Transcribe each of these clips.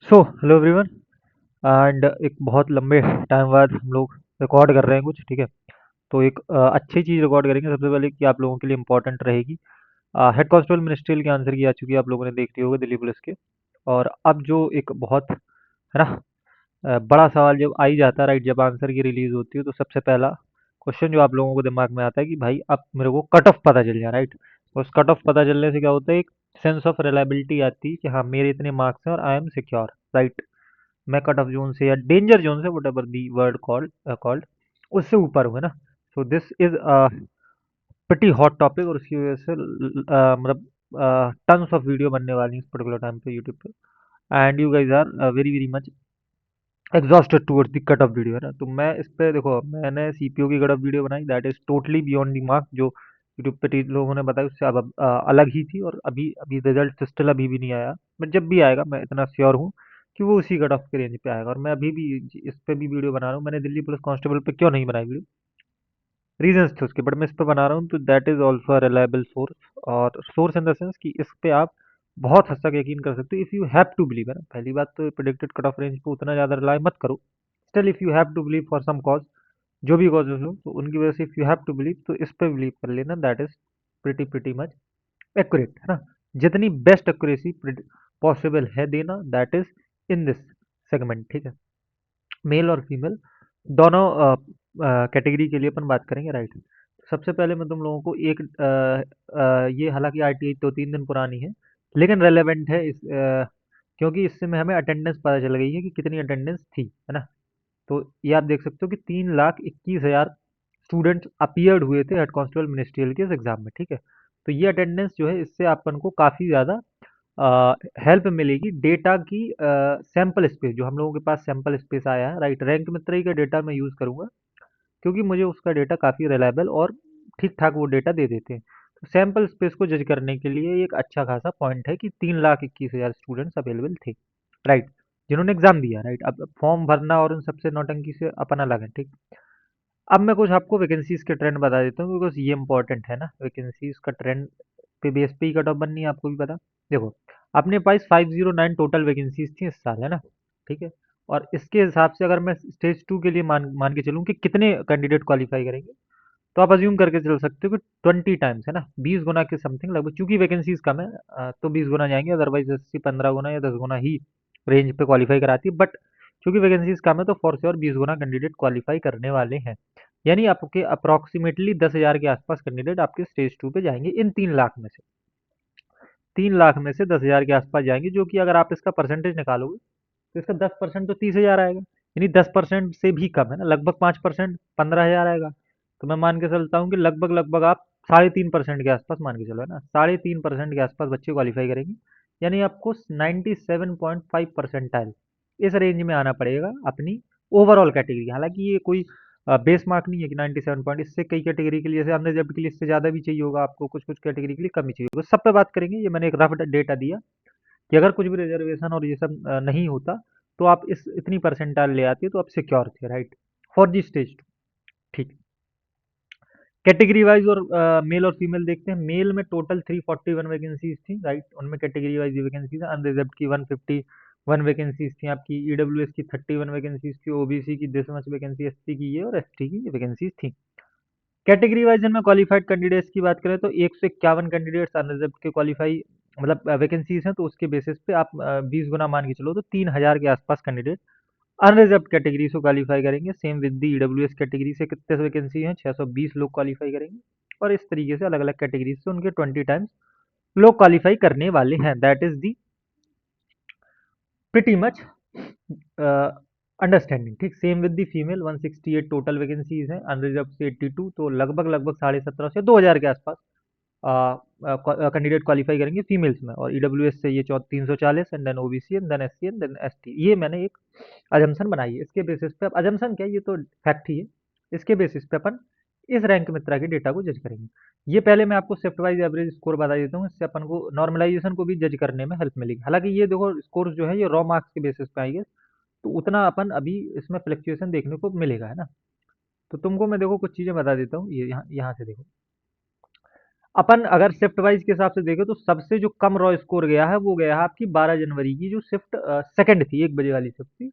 So hello everyone. And एक बहुत लंबे टाइम बाद हम लोग रिकॉर्ड कर रहे हैं कुछ, ठीक है। तो एक अच्छी चीज़ रिकॉर्ड करेंगे। सबसे पहले कि आप लोगों के लिए इंपॉर्टेंट रहेगी, हेड कांस्टेबल मिनिस्ट्रियल के आंसर की आ चुकी है, आप लोगों ने देख ली होगा दिल्ली पुलिस के। और अब जो एक बहुत है ना, बड़ा सवाल जब आ ही जाता है, राइट, जब आंसर की रिलीज होती है तो सबसे पहला क्वेश्चन जो आप लोगों को दिमाग में आता है कि भाई अब मेरे को कट ऑफ पता चल जाए, राइट। उस कट ऑफ पता चलने से क्या होता है, एक सेंस ऑफ रिलायबिलिटी आती है कि हाँ मेरे इतने मार्क्स हैं और आई एम सिक्योर, राइट। मैं कट ऑफ जोन से या डेंजर जोन से, what ever the word called, उससे ऊपर हूँ, है ना। So this is pretty hot topic, और उसकी वजह से मतलब टन्स ऑफ वीडियो बनने वाली है इस पर्टिकुलर टाइम पे यूट्यूब पे। And you guys are very very much exhausted towards the cut off video, है ना। तो मैं इस पे देखो, मैंने सीपीओ की कट ऑफ वीडियो बनाई, that is totally beyond the mark. जो यूट्यूब पे लोगों ने बताया उससे अब अलग ही थी, और अभी अभी रिजल्ट स्टिल अभी भी नहीं आया। बट जब भी आएगा मैं इतना श्योर हूँ कि वो उसी कट ऑफ के रेंज पे आएगा। और मैं अभी भी इस पे भी वीडियो बना रहा हूँ। मैंने दिल्ली पुलिस कांस्टेबल पे क्यों नहीं बनाई वीडियो, रीजंस थे उसके, बट मैं इस पे बना रहा हूँ तो that is also reliable source. और सोर्स इन द सेंस कि इस पे आप बहुत हद तक यकीन कर सकते हो, if you have to believe, है ना। पहली बात तो प्रेडिक्टेड कट ऑफ रेंज पे उतना ज़्यादा रिलाई मत करो। Still if you have to believe for some cause, जो भी कॉजेज हो तो उनकी वजह से if you have to believe तो इस पे बिलीव कर लेना, that is pretty pretty much accurate, है ना। जितनी बेस्ट एक्यूरेसी पॉसिबल है देना, that is in this segment, ठीक है। मेल और फीमेल दोनों कैटेगरी के लिए अपन बात करेंगे, राइट। सबसे पहले मैं तुम लोगों को एक ये हालांकि आरटीआई 2-3 दिन पुरानी है, लेकिन रेलेवेंट है क्योंकि इससे में हमें अटेंडेंस पता चल गई है कि कितनी अटेंडेंस थी, है ना। तो ये आप देख सकते हो कि 3,21,000 स्टूडेंट्स अपीयर्ड हुए थे हेड कांस्टेबल मिनिस्ट्रियल के इस एग्जाम में, ठीक है। तो ये अटेंडेंस जो है, इससे अपन को काफ़ी ज़्यादा हेल्प मिलेगी डेटा की। सैंपल स्पेस जो हम लोगों के पास सैंपल स्पेस आया है, राइट, रैंक मित्र का डेटा मैं यूज़ करूँगा, क्योंकि मुझे उसका डेटा काफ़ी रिलायबल और ठीक ठाक वो डेटा दे देते हैं। तो सैंपल स्पेस को जज करने के लिए एक अच्छा खासा पॉइंट है कि 3,21,000 स्टूडेंट्स अवेलेबल थे, राइट, जिन्होंने एग्जाम दिया, राइट। अब फॉर्म भरना और उन सबसे नौटंकी से अपन अलग है, ठीक। अब मैं कुछ आपको वैकेंसीज के ट्रेंड बता देता हूँ, बिकॉज ये इंपॉर्टेंट है ना। वैकेंसीज का ट्रेंड पे बेस पे ही कट ऑफ बननी है, आपको भी पता। देखो, अपने पास 509 टोटल वैकेंसीज थी इस साल, है ना, ठीक है। और इसके हिसाब से अगर मैं स्टेज 2 के लिए मान मान के चलूँ कि कितने कैंडिडेट क्वालिफाई करेंगे, तो आप अज्यूम करके चल सकते हो कि 20 टाइम्स, है ना, 20 गुना के समथिंग लगभग। चूंकि वैकेंसीज कम है तो 20 गुना जाएंगे, अदरवाइज 15 गुना या 10 गुना ही रेंज पे क्वालिफाई कराती है। बट चूंकि वैकेंसीज कम है तो for sure 20 Guna candidate qualify करने वाले हैं। यानी आपके अप्रोक्सीमेटली 10,000 के आसपास कैंडिडेट आपके स्टेज 2 पे जाएंगे इन 3 लाख में से। 3 लाख में से 10,000 के आसपास जाएंगे, जो कि अगर आप इसका परसेंटेज निकालोगे तो इसका 10% तो 30,000 आएगा। यानी 10% से भी कम, है ना, लगभग 5%, 15,000 आएगा। तो मैं मान के चलता हूँ कि लगभग लगभग आप 3.5% के आसपास मान के चलो, है ना, 3.5% के आसपास बच्चे क्वालिफाई करेंगे। यानी आपको 97.5 परसेंटाइल इस रेंज में आना पड़ेगा अपनी ओवरऑल कैटेगरी। हालांकि ये कोई बेस मार्क नहीं है कि 97 पॉइंट, इससे कई कैटेगरी के लिए, जैसे अनरिजर्व्ड के लिए इससे ज़्यादा भी चाहिए होगा आपको, कुछ कुछ कैटेगरी के लिए कम ही चाहिए होगा। सब पे बात करेंगे, ये मैंने एक रफ डेटा दिया कि अगर कुछ भी रिजर्वेशन और ये सब नहीं होता तो आप इस इतनी परसेंटाइल ले आते तो आप सिक्योर थे, राइट, फॉर दी स्टेज 2, ठीक। कैटेगरी वाइज और मेल और फीमेल देखते हैं। मेल में टोटल 341 वैकेंसीज थी, राइट। उनमें कैटेगरी वाइज वैकेंसीज है, अनरिजर्व की 151 वैकेंसीज थी आपकी, ईडब्ल्यूएस की 31 वैकेंसीज थी, ओबीसी की 10 वैकेंसी, एसटी की ये, और एसटी की वैकेंसीज थी। कैटेगरी वाइज में क्वालिफाइड कैंडिडेट्स की बात करें तो 151 कैंडिडेट्स अनरिजर्व के क्वालिफाई, मतलब वैकेंसीज हैं, तो उसके बेसिस पे आप 20 गुना मान के चलो तो 3,000 के आसपास कैंडिडेट अनरिजर्व कैटेगरी से क्वालिफाई करेंगे। Same with the EWS category से कितने वैकेंसी हैं, 620 लोग क्वालिफाई करेंगे। और इस तरीके से अलग अलग कैटेगरी से उनके 20 टाइम्स लोग क्वालिफाई करने वाले हैं। That is the pretty much understanding, ठीक। Same with the female, 168 total vacancies हैं, अनरिजर्व से 82, तो लगभग लगभग 1750 से 2,000 के आसपास कैंडिडेट क्वालिफाई करेंगे फीमेल्स में। और ईडब्ल्यूएस से ये 340, and then OBC, and then SC, and then ST. ये मैंने एक अजम्पशन बनाई है, इसके बेसिस पे। अब अजम्पशन क्या है, ये तो फैक्ट ही है। इसके बेसिस पे अपन इस रैंक मित्रा के डेटा को जज करेंगे। ये पहले मैं आपको शिफ्ट वाइज एवरेज स्कोर बता देता हूँ, इससे अपन को नॉर्मलाइजेशन को भी जज करने में हेल्प मिलेगी। हालांकि ये देखो स्कोर जो है ये रॉ मार्क्स के बेसिस पे आएंगे, तो उतना अपन अभी इसमें फ्लक्चुएशन देखने को मिलेगा, है ना। तो तुमको मैं देखो कुछ चीजें बता देता हूँ, ये यहाँ यहाँ से देखो। अपन अगर शिफ्ट वाइज के हिसाब से देखें तो सबसे जो कम रॉ स्कोर गया है वो गया है आपकी 12 जनवरी की, जो शिफ्ट सेकंड थी, 1 बजे वाली शिफ्ट थी।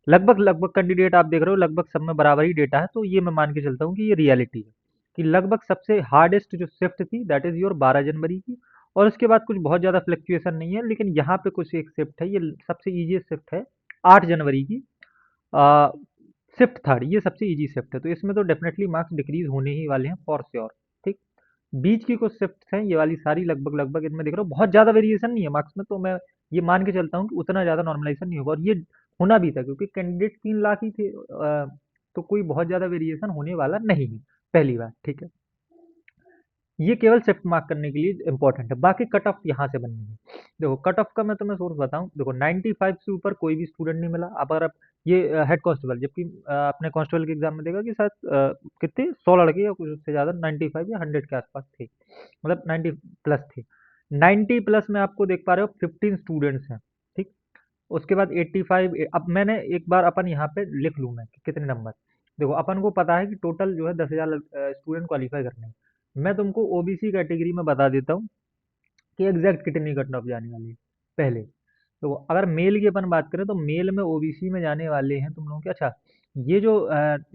लगभग लगभग कैंडिडेट आप देख रहे हो, लगभग सब में बराबर ही डेटा है, तो ये मैं मान के चलता हूँ कि ये रियलिटी है कि लगभग सबसे हार्डेस्ट जो शिफ्ट थी दैट इज योर 12 जनवरी की। और उसके बाद कुछ बहुत ज़्यादा फ्लक्चुएशन नहीं है, लेकिन यहाँ पे कुछ एक शिफ्ट है, ये सबसे ईजीएस्ट शिफ्ट है, 8 जनवरी की शिफ्ट थर्ड, ये सबसे इजी शिफ्ट है, तो इसमें तो डेफिनेटली मार्क्स डिक्रीज होने ही वाले हैं फॉर श्योर। ठीक, बीच की कुछ शिफ्ट हैं, ये वाली सारी लगभग लगभग इनमें देख रहा हूँ बहुत ज़्यादा वेरिएशन नहीं है मार्क्स में, तो मैं ये मान के चलता हूँ कि उतना ज़्यादा नॉर्मलाइजेशन नहीं होगा, और ये होना भी था क्योंकि कैंडिडेट 3 लाख ही थे, तो कोई बहुत ज़्यादा वेरिएशन होने वाला नहीं है, पहली बात। ठीक है, ये केवल शिफ्ट मार्क करने के लिए इंपॉर्टेंट है, बाकी कट ऑफ यहाँ से बननी है। देखो कट ऑफ का मैं तुम्हें सोर्स बताऊं, देखो 95 से ऊपर कोई भी स्टूडेंट नहीं मिला। अब अगर आप ये हेड कांस्टेबल, जबकि अपने कांस्टेबल के एग्जाम में देखा कि शायद कितने 100 लड़के या कुछ उससे ज़्यादा 95 या 100 के आसपास थे, मतलब 90 प्लस थे। 90 प्लस में आपको देख पा रहे हो 15 स्टूडेंट्स हैं। ठीक, उसके बाद 85, अब मैंने एक बार अपन यहाँ पे लिख लूँ मैं कि कितने नंबर। देखो अपन को पता है कि टोटल जो है 10,000 स्टूडेंट क्वालिफाई करने हैं। मैं तुमको ओबीसी कैटेगरी में बता देता हूँ कि एग्जैक्ट कितनी कट ऑफ जाने वाली है पहले। तो अगर मेल की अपन बात करें तो मेल में ओबीसी में जाने वाले हैं तुम लोगों के, अच्छा ये जो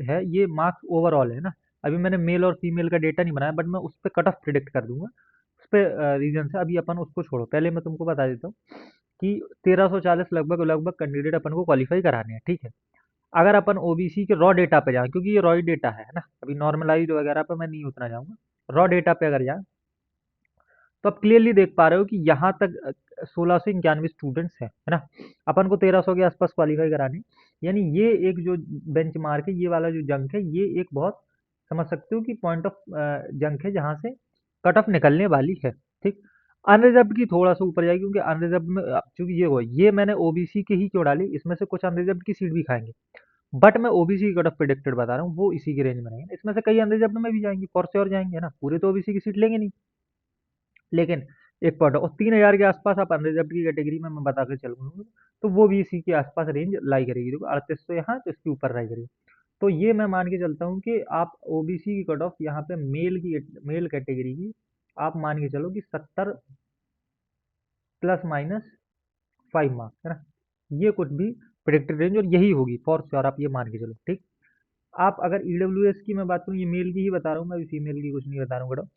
है ये मार्क्स ओवरऑल है ना। अभी मैंने मेल और फीमेल का डेटा नहीं बनाया, बट मैं उस पर कट ऑफ प्रिडिक्ट कर दूंगा उस पर रीजन से। अभी अपन उसको छोड़ो, पहले मैं तुमको बता देता हूँ कि 1340 लगभग लगभग कैंडिडेट अपन को क्वालिफाई कराने हैं। ठीक है, अगर अपन ओबीसी के रॉ डेटा पे जाएं, क्योंकि ये रॉ डेटा है ना, अभी नॉर्मलाइज वगैरह पे मैं नहीं उतना जाऊंगा, रॉ डेटा पे अगर जाए तो आप क्लियरली देख पा रहे हो कि यहाँ तक 1691 स्टूडेंट्स हैं, है ना। अपन को 1300 के आसपास क्वालिफाई कराने, यानी ये एक जो बेंच मार्क है, ये वाला जो जंक है, ये एक बहुत समझ सकते हो कि पॉइंट ऑफ जंक है जहाँ से कट ऑफ निकलने वाली है। ठीक, अनरिजर्व्ड की थोड़ा सा ऊपर जाएगी, क्योंकि अनरिजर्व्ड में चूंकि ये हो, ये मैंने ओबीसी के ही क्यों डाली, इसमें से कुछ अनरिजर्व्ड की सीट भी खाएंगे, बट मैं ओबीसी की कट ऑफ प्रिडिक्टेड बता रहा हूँ, वो इसी के रेंज में रहेंगे। इसमें से कई अनरिजर्व्ड में भी जाएंगे, फॉर श्योर जाएंगे, है ना, पूरे तो ओबीसी की सीट लेंगे नहीं, लेकिन एक पॉइंट और 3,000 के आसपास आप अनरिजर्व्ड की कैटेगरी में मैं बता के चलूंगा, तो वो भी इसी के आसपास रेंज लाई करेगी। देखो 3800 यहाँ, तो इसके ऊपर लाई करेगी। तो ये मैं मान के चलता हूँ कि आप ओबीसी की कट ऑफ यहाँ पे मेल कैटेगरी की आप मान के चलो कि 70 प्लस माइनस 5 मार्क्स, है ना, ये कुछ भी प्रिडिक्टेड रेंज और यही होगी फॉर श्योर, आप ये मान के चलो। ठीक, आप अगर ईडब्ल्यूएस की मैं बात करूँ, ये मेल की ही बता रहा हूँ मैं, अभी फीमेल की कुछ नहीं बता रहा हूँ।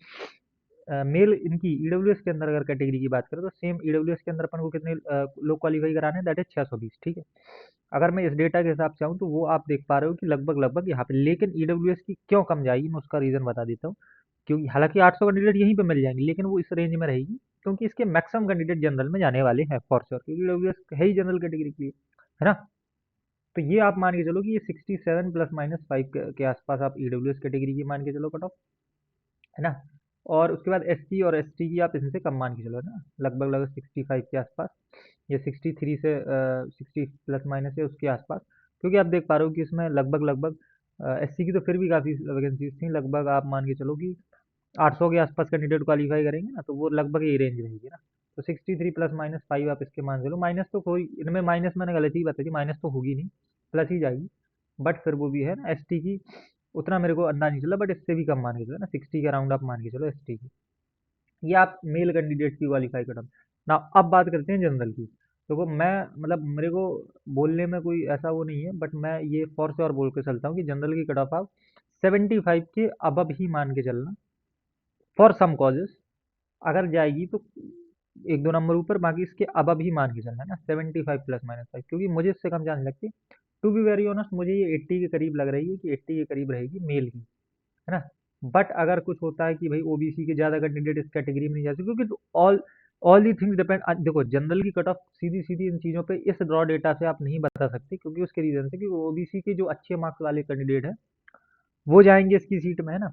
मेल इनकी ईडब्ल्यूएस के अंदर अगर कैटेगरी की बात करें तो सेम ईडब्ल्यूएस के अंदर अपन को कितने लोग क्वालिफाई कराने हैं, दैट इज 620। ठीक है, अगर मैं इस डेटा के हिसाब से आऊँ तो वो आप देख पा रहे हो कि लगभग लगभग यहाँ पे, लेकिन ईडब्ल्यूएस की क्यों कम जाएगी मैं उसका रीजन बता देता हूँ। क्योंकि हालांकि 800 कैंडिडेट यहीं पे मिल जाएंगे, लेकिन वो इस रेंज में रहेगी क्योंकि इसके मैक्सिमम कैंडिडेट जनरल में जाने वाले हैं फॉर श्योर, क्योंकि ईडब्ल्यूएस है ही जनरल कैटेगरी के लिए, है ना। तो ये आप मान के चलो कि ये 67 प्लस माइनस 5 के आसपास आप ईडब्ल्यूएस कैटेगरी की मान के चलो कट ऑफ, है ना। और उसके बाद एसटी और एसटी की आप इनसे कम मान के चलो, है ना, लगभग लगभग 65 के आसपास, या 63 से 60 प्लस माइनस है उसके आसपास। क्योंकि आप देख पा रहे हो कि इसमें लगभग लगभग एससी की तो फिर भी काफ़ी वैकेंसीज थी, लगभग आप मान के चलो कि 800 के आसपास कैंडिडेट क्वालिफाई करेंगे ना, तो वो लगभग यही रेंज रहेगी ना। तो 63 प्लस माइनस 5 आप इसके मान चलो, माइनस तो कोई इनमें, माइनस मैंने गलती ही बताई थी, माइनस तो होगी नहीं, प्लस ही जाएगी। बट फिर वो भी है ना एसटी की, उतना मेरे को अंदाज नहीं चला, बट इससे भी कम मान के चलो ना, 60 के अराउंड आप मान के चलो एसटी की। ये आप मेल कैंडिडेट की क्वालिफाई कटअप ना। अब बात करते हैं जनरल की। देखो मैं, मतलब मेरे को बोलने में कोई ऐसा वो नहीं है, बट मैं ये फॉर श्योर बोल के चलता हूँ कि जनरल की कट ऑफ आप 75 के अबव ही मान के चलना फॉर सम कॉजेस। अगर जाएगी तो एक दो नंबर ऊपर, बाकी इसके अबव ही मान के चलना है ना, 75 प्लस माइनस 5, क्योंकि मुझे इससे कम जाने लगती है। टू बी वेरी ऑनेस्ट मुझे ये 80 के करीब लग रही है कि 80 के करीब रहेगी मेल की, है ना। बट अगर कुछ होता है कि भाई ओबीसी के ज्यादा कैंडिडेट इस कैटेगरी में नहीं जा सकते, क्योंकि all all the things depend. देखो जनरल की कट ऑफ सीधी सीधी इन चीजों पे इस रॉ डेटा से आप नहीं बता सकते, क्योंकि उसके रीजन से कि ओबीसी के जो अच्छे मार्क्स वाले कैंडिडेट हैं वो जाएंगे इसकी सीट में, है ना,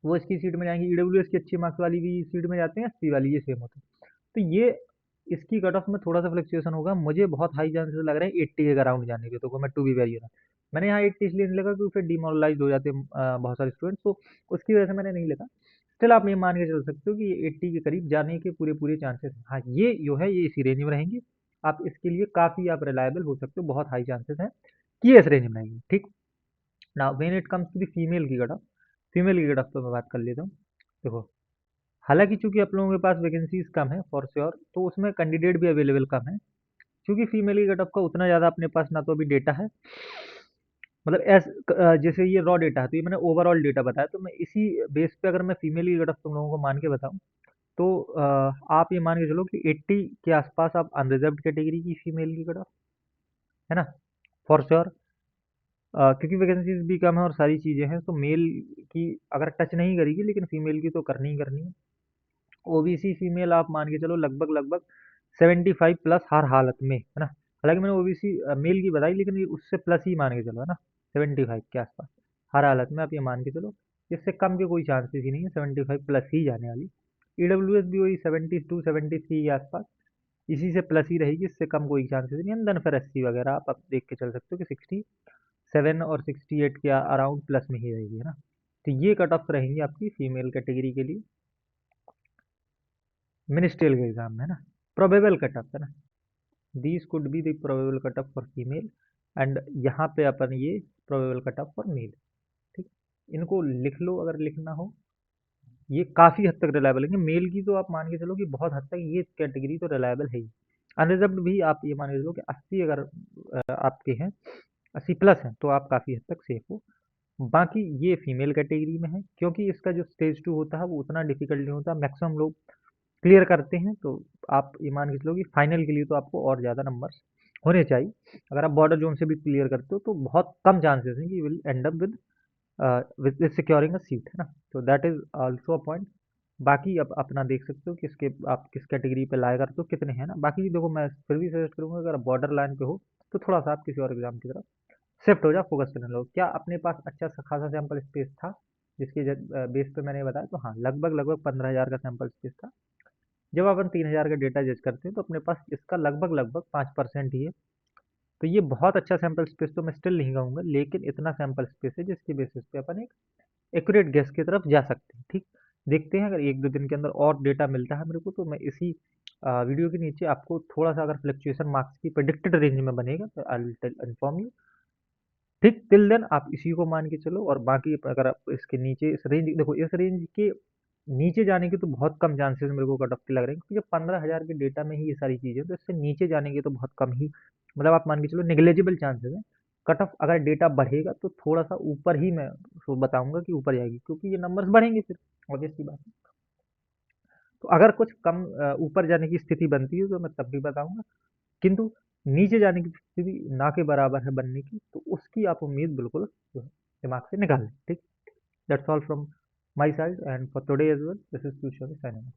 वो इसकी सीट में जाएंगे। ईडब्ल्यूएस की अच्छी मार्क्स वाली भी सीट में जाते हैं, एससी वाली ये सेम होता है। तो ये इसकी कट ऑफ में थोड़ा सा फ्लक्चुएशन होगा, मुझे बहुत हाई चांसेस लग रहे हैं 80 के अराउंड जाने के, तो मैं टू बी वेरी ऑनेस्ट मैंने यहाँ 80 इसलिए नहीं लगा क्योंकि फिर डिमोरलाइज हो जाते हैं बहुत सारे स्टूडेंट्स, तो उसकी वजह से मैंने नहीं लगा। स्टिल आप ये मान के चल सकते हो कि ये 80 के करीब जाने के पूरे पूरे चांसेस हैं। हाँ ये जो है ये इसी रेंज में रहेंगे, आप इसके लिए काफ़ी आप रिलायबल हो सकते हो, बहुत हाई चांसेस हैं कि ये इस रेंज में रहेंगे। ठीक, ना when it comes to the female की कट ऑफ, फीमेल की कट ऑफ तो मैं बात कर लेता हूँ। देखो हालांकि चूंकि आप लोगों के पास वैकेंसीज कम है फॉर श्योर, तो उसमें कैंडिडेट भी अवेलेबल कम है। क्योंकि फीमेल की कट ऑफ का उतना ज़्यादा अपने पास ना तो अभी डेटा है, मतलब जैसे ये रॉ डेटा है, तो ये मैंने ओवरऑल डेटा बताया, तो मैं इसी बेस पे अगर मैं फीमेल की कट ऑफ तुम लोगों को मान के बताऊं, तो आप ये मान के चलो कि 80 के आसपास आप अनरिजर्व्ड कैटेगरी की फीमेल की कट ऑफ, है ना, फॉर श्योर। क्योंकि वैकेंसीज भी कम है और सारी चीज़ें हैं, तो मेल की अगर टच नहीं करेगी, लेकिन फीमेल की तो करनी ही करनी है। ओबीसी फीमेल आप मान के चलो लगभग लगभग 75 प्लस हर हालत में, है ना। हालांकि मैंने ओबीसी मेल की बताई, लेकिन ये उससे प्लस ही मान के चलो, है ना, 75 के आसपास हर हालत में आप ये मान के चलो। इससे कम के कोई चांसेस ही नहीं है, 75 प्लस ही जाने वाली। ईडब्ल्यूएस भी वही 72 73 के आसपास, इसी से प्लस ही रहेगी, इससे कम कोई चांसेस नहीं है। देन फिर एससी वगैरह आप देख के चल सकते हो कि 67 और 68 के अराउंड प्लस में ही रहेगी, है ना। तो ये कट ऑफ रहेंगी आपकी फीमेल कैटेगरी के लिए मिनिस्ट्रियल के एग्जाम में, है ना। प्रोबेबल कट ऑफ, है ना, these could be the probable cut off for female, and यहाँ पे अपन ये probable cut off for male, ठीक। इनको लिख लो अगर लिखना हो, ये काफ़ी हद तक रिलायबल है। मेल की तो आप मान के चलो कि बहुत हद तक ये कैटेगरी तो रिलायबल है ही। अनरिजर्व्ड भी आप ये मान के चलो कि 80 अगर आपके हैं, 80 प्लस हैं, तो आप काफ़ी हद तक सेफ हो। बाकी ये फीमेल कैटेगरी में है, क्योंकि इसका जो स्टेज 2 होता है वो उतना डिफिकल्ट नहीं होता, मैक्सिमम लोग क्लियर करते हैं। तो आप ये मान के चलो कि फाइनल के लिए तो आपको और ज़्यादा नंबर्स होने चाहिए। अगर आप बॉर्डर जोन से भी क्लियर करते हो, तो बहुत कम चांसेस हैं कि will and up with securing a seat, है ना। तो that is also a point. बाकी अब अपना देख सकते हो कि इसके आप किस कैटेगरी पे लाया करते हो, कितने हैं ना। बाकी देखो, मैं फिर भी सजेस्ट करूंगा अगर बॉर्डर लाइन पे हो, तो थोड़ा सा आप किसी और एग्जाम की तरफ शिफ्ट हो जाओ, फोकस करने लो। क्या अपने पास अच्छा सा खासा सैंपल स्पेस था जिसके बेस पे मैंने बताया? तो हाँ, लगभग लगभग 15,000 का सैंपल स्पेस था। जब अपन 3,000 का डेटा जज करते हैं, तो अपने पास इसका लगभग लगभग 5% ही है। तो ये बहुत अच्छा सैंपल स्पेस तो मैं स्टिल नहीं कहूँगा, लेकिन इतना सैंपल स्पेस है जिसके बेसिस पे अपन एक एक्यूरेट गेस की तरफ जा सकते हैं, ठीक। देखते हैं, अगर एक दो दिन के अंदर और डेटा मिलता है मेरे को, तो मैं इसी वीडियो के नीचे आपको थोड़ा सा अगर फ्लक्चुएशन मार्क्स की प्रेडिक्टेड रेंज में बनेगा, तो आई विल इन्फॉर्म यू, ठीक। टिल देन आप इसी को मान के चलो। और बाकी अगर आप इसके नीचे इस रेंज, देखो इस रेंज के नीचे जाने के तो बहुत कम चांसेस मेरे को कट ऑफ के लग रहे हैं, क्योंकि 15,000 के डेटा में ही ये सारी चीज़ें, तो इससे नीचे जाने के तो बहुत कम ही, मतलब आप मान के चलो निगलेजिबल चांसेस है। कट ऑफ अगर डेटा बढ़ेगा तो थोड़ा सा ऊपर ही मैं उसको बताऊंगा कि ऊपर जाएगी, क्योंकि ये नंबर्स बढ़ेंगे फिर, ऑब्वियस सी बात है। तो अगर कुछ कम ऊपर जाने की स्थिति बनती है, तो मैं तब भी बताऊंगा। किंतु नीचे जाने की स्थिति ना के बराबर है बनने की, तो उसकी आप उम्मीद बिल्कुल जो है दिमाग से निकाल लें, ठीक। That's all from my side and for today as well, this is future signing.